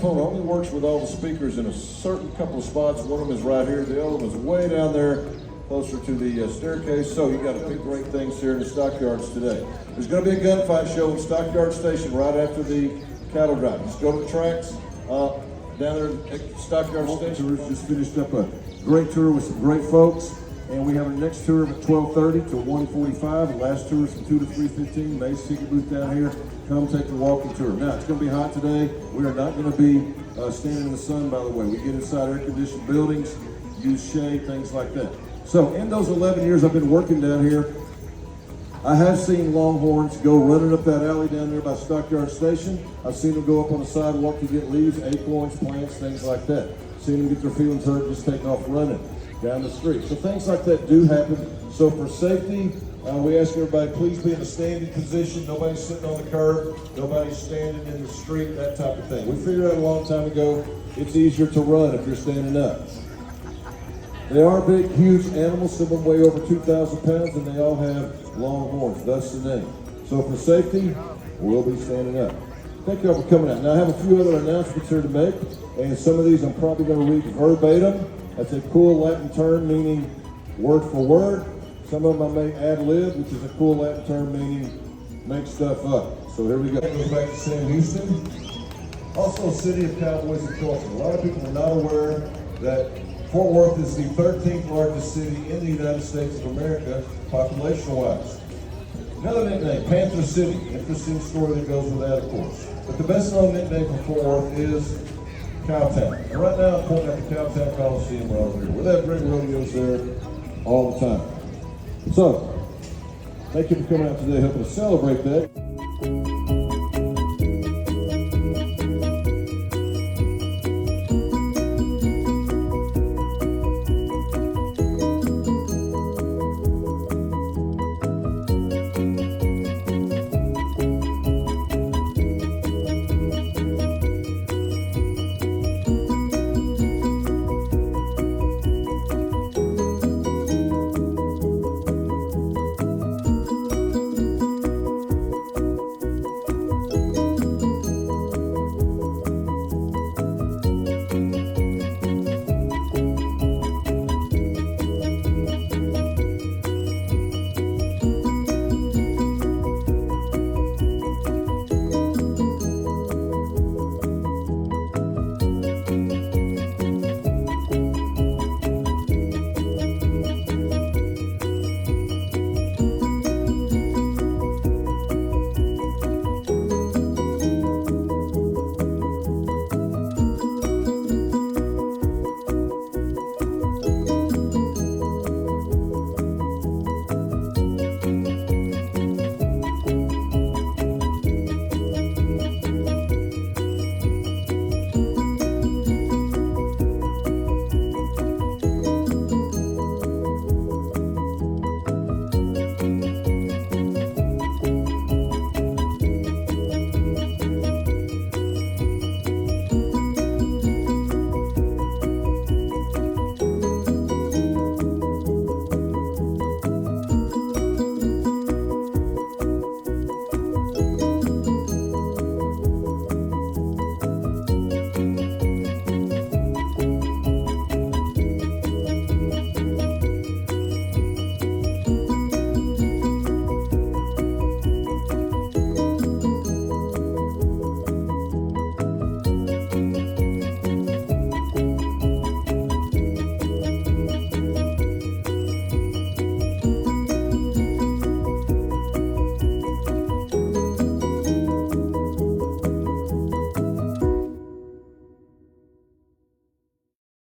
microphone only works with all the speakers in a certain couple of spots. One of them is right here, the other one is way down there, closer to the staircase. So you got to pick great things here in the Stockyards today. There's going to be a gunfight show in Stockyard Station right after the cattle drive. Just go to the tracks down there at Stockyard Station. Tours just finished up a great tour with some great folks. And we have our next tour at 12:30 to 1:45. The last tour is from 2 to 3:15. May's ticket booth down here. Come take the walking tour. Now, it's going to be hot today. We are not going to be standing in the sun, by the way. We get inside air-conditioned buildings, use shade, things like that. So, in those 11 years I've been working down here, I have seen longhorns go running up that alley down there by Stockyard Station. I've seen them go up on the sidewalk to get leaves, acorns, plants, things like that. Seen them get their feelings hurt, just taking off running down the street. So things like that do happen. So for safety, we ask everybody, please be in a standing position. Nobody's sitting on the curb. Nobody's standing in the street, that type of thing. We figured out a long time ago, it's easier to run if you're standing up. They are big, huge animals. Some of them weigh over 2,000 pounds, and they all have long horns, thus the name. So for safety, we'll be standing up. Thank you all for coming out. Now I have a few other announcements here to make, and some of these I'm probably going to read verbatim. That's a cool Latin term meaning word for word. Some of them I may ad lib, which is a cool Latin term meaning make stuff up. So here we go. It goes back to Sam Houston. Also a city of cowboys and culture. A lot of people are not aware that Fort Worth is the 13th largest city in the United States of America, population-wise. Another nickname, Panther City. Interesting story that goes with that, of course. But the best known nickname for Fort Worth is Cowtown. And right now I'm pointing at the Cowtown Coliseum right over here. We have great rodeos there all the time. So, thank you for coming out today, helping us celebrate that.